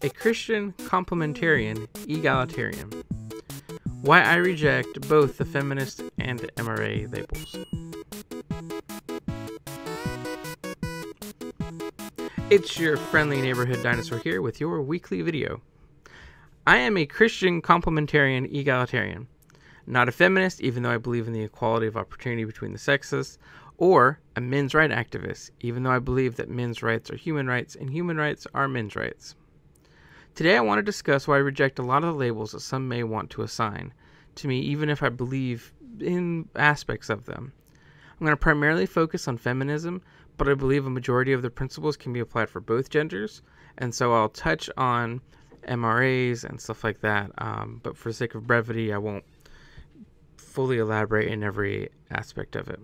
a Christian, Complimentarian, Egalitarian. Why I reject both the Feminist and MRA labels. It's your friendly neighborhood dinosaur here with your weekly video. I am a Christian, Complementarian, Egalitarian. Not a feminist, even though I believe in the equality of opportunity between the sexes, or a men's rights activist, even though I believe that men's rights are human rights and human rights are men's rights. Today I want to discuss why I reject a lot of the labels that some may want to assign to me, even if I believe in aspects of them. I'm going to primarily focus on feminism, but I believe a majority of the principles can be applied for both genders, and so I'll touch on MRAs and stuff like that, but for the sake of brevity, I won't fully elaborate in every aspect of it.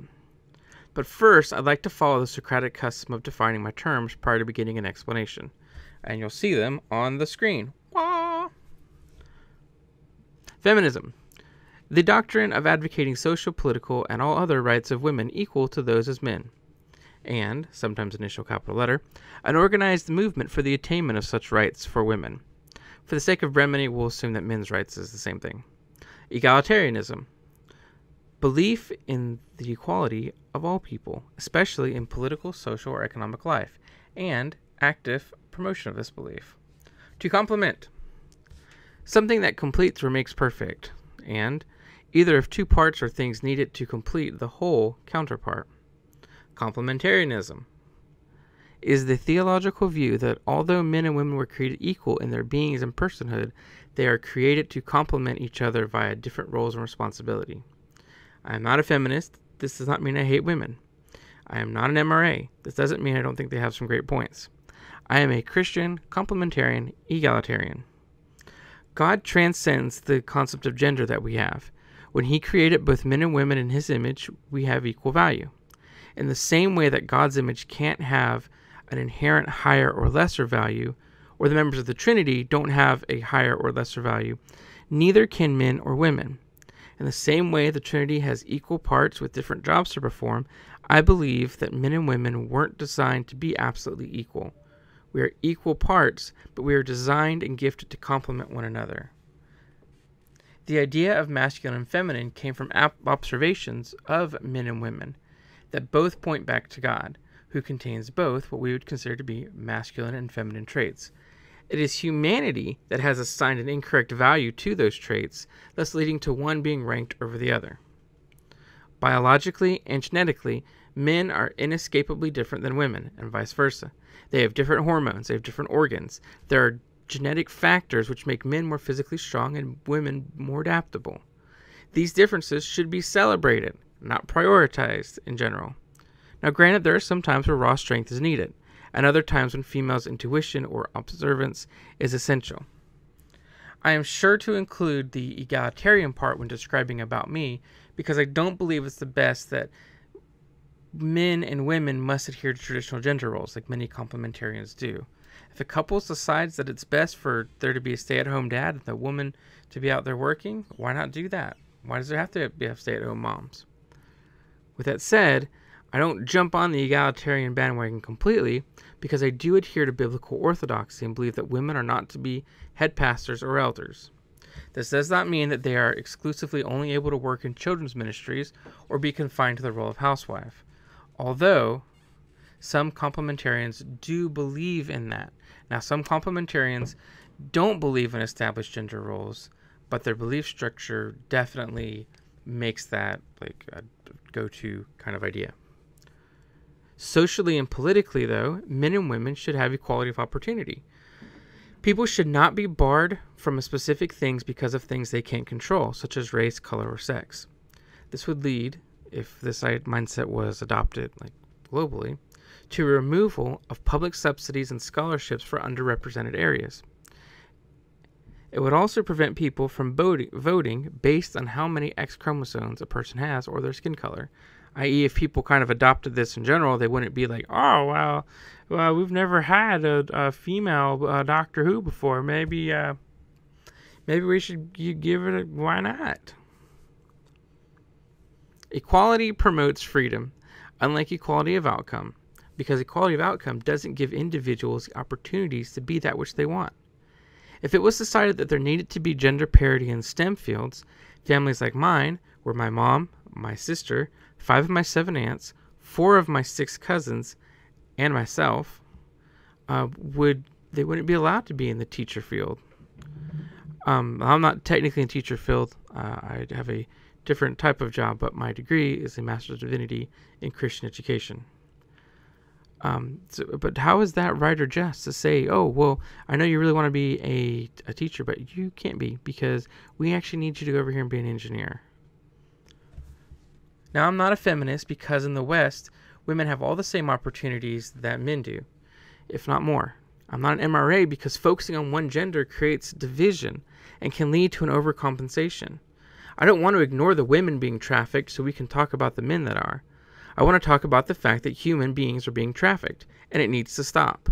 But first, I'd like to follow the Socratic custom of defining my terms prior to beginning an explanation, and you'll see them on the screen. Wah! Feminism. The doctrine of advocating social, political, and all other rights of women equal to those as men. And, sometimes initial capital letter, an organized movement for the attainment of such rights for women. For the sake of brevity, we'll assume that men's rights is the same thing. Egalitarianism. Belief in the equality of all people, especially in political, social, or economic life, and active promotion of this belief. To complement. Something that completes or makes perfect, and either of two parts or things needed to complete the whole counterpart. Complementarianism is the theological view that although men and women were created equal in their beings and personhood, they are created to complement each other via different roles and responsibility. I am not a feminist. This does not mean I hate women. I am not an MRA. This doesn't mean I don't think they have some great points. I am a Christian, Complementarian, Egalitarian. God transcends the concept of gender that we have. When He created both men and women in His image, we have equal value. In the same way that God's image can't have an inherent higher or lesser value, or the members of the Trinity don't have a higher or lesser value, neither can men or women. In the same way the Trinity has equal parts with different jobs to perform, I believe that men and women weren't designed to be absolutely equal. We are equal parts, but we are designed and gifted to complement one another. The idea of masculine and feminine came from observations of men and women that both point back to God, who contains both what we would consider to be masculine and feminine traits. It is humanity that has assigned an incorrect value to those traits, thus leading to one being ranked over the other. Biologically and genetically, men are inescapably different than women, and vice versa. They have different hormones, they have different organs. There are genetic factors which make men more physically strong and women more adaptable. These differences should be celebrated, not prioritized in general. Now granted, there are some times where raw strength is needed, and other times when females' intuition or observance is essential. I am sure to include the egalitarian part when describing about me, because I don't believe it's the best that men and women must adhere to traditional gender roles like many complementarians do. If a couple decides that it's best for there to be a stay-at-home dad and the woman to be out there working, why not do that? Why does there have to be stay-at-home moms? With that said, I don't jump on the egalitarian bandwagon completely because I do adhere to biblical orthodoxy and believe that women are not to be head pastors or elders. This does not mean that they are exclusively only able to work in children's ministries or be confined to the role of housewife, although some complementarians do believe in that. Now, some complementarians don't believe in established gender roles, but their belief structure definitely makes that like a go-to kind of idea. Socially and politically, though, men and women should have equality of opportunity. People should not be barred from specific things because of things they can't control, such as race, color, or sex. This would lead, if this mindset was adopted like globally, to removal of public subsidies and scholarships for underrepresented areas. It would also prevent people from voting based on how many X chromosomes a person has or their skin color. I.e., if people kind of adopted this in general, they wouldn't be like, oh, well, we've never had a female Doctor Who before. Maybe we should give it why not? Equality promotes freedom, unlike equality of outcome, because equality of outcome doesn't give individuals opportunities to be that which they want. If it was decided that there needed to be gender parity in STEM fields, families like mine, where my mom, my sister, 5 of my 7 aunts, 4 of my 6 cousins, and myself, wouldn't be allowed to be in the teacher field. I'm not technically in the teacher field. I have a different type of job, but my degree is a Master's of Divinity in Christian Education. But how is that right or just to say, oh, well, I know you really want to be a teacher, but you can't be because we actually need you to go over here and be an engineer? Now, I'm not a feminist because in the West, women have all the same opportunities that men do, if not more. I'm not an MRA because focusing on one gender creates division and can lead to an overcompensation. I don't want to ignore the women being trafficked so we can talk about the men that are. I want to talk about the fact that human beings are being trafficked, and it needs to stop.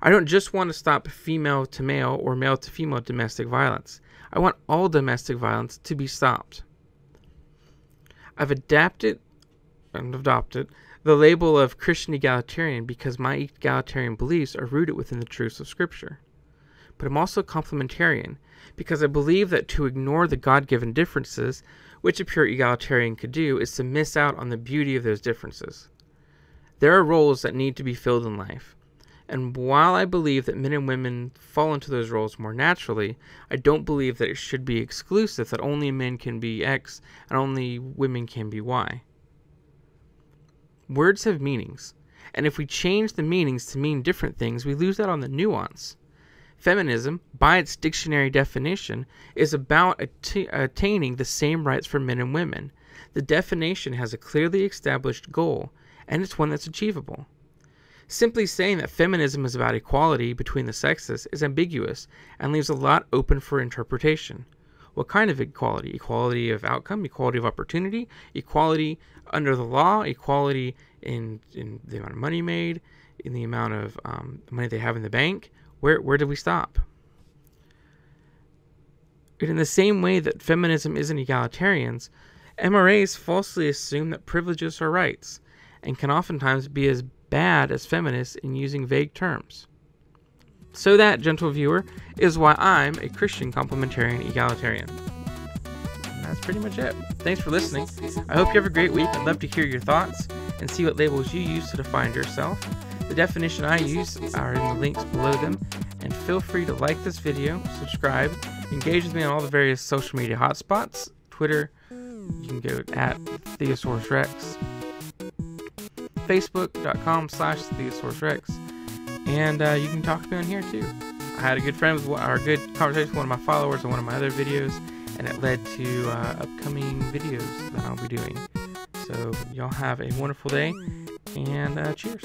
I don't just want to stop female to male or male to female domestic violence. I want all domestic violence to be stopped. I've adapted and adopted the label of Christian Egalitarian because my egalitarian beliefs are rooted within the truths of Scripture. But I'm also Complimentarian because I believe that to ignore the God-given differences, which a pure egalitarian could do, is to miss out on the beauty of those differences. There are roles that need to be filled in life, and while I believe that men and women fall into those roles more naturally, I don't believe that it should be exclusive, that only men can be X and only women can be Y. Words have meanings, and if we change the meanings to mean different things, we lose out on the nuance. Feminism, by its dictionary definition, is about attaining the same rights for men and women. The definition has a clearly established goal, and it's one that's achievable. Simply saying that feminism is about equality between the sexes is ambiguous and leaves a lot open for interpretation. What kind of equality? Equality of outcome, equality of opportunity, equality under the law, equality in the amount of money made, in the amount of money they have in the bank. Where do we stop? And in the same way that feminism isn't egalitarians, MRAs falsely assume that privileges are rights and can oftentimes be as bad as feminists in using vague terms. So that, gentle viewer, is why I'm a Christian complementarian egalitarian. And that's pretty much it. Thanks for listening. I hope you have a great week. I'd love to hear your thoughts and see what labels you use to define yourself. The definition I use are in the links below them. And feel free to like this video, subscribe, engage with me on all the various social media hotspots. Twitter, you can go at TheosaurusRex. Facebook.com/TheosaurusRex. And you can talk to me on here too. I had a good conversation with one of my followers on one of my other videos, and it led to upcoming videos that I'll be doing. So y'all have a wonderful day, and cheers.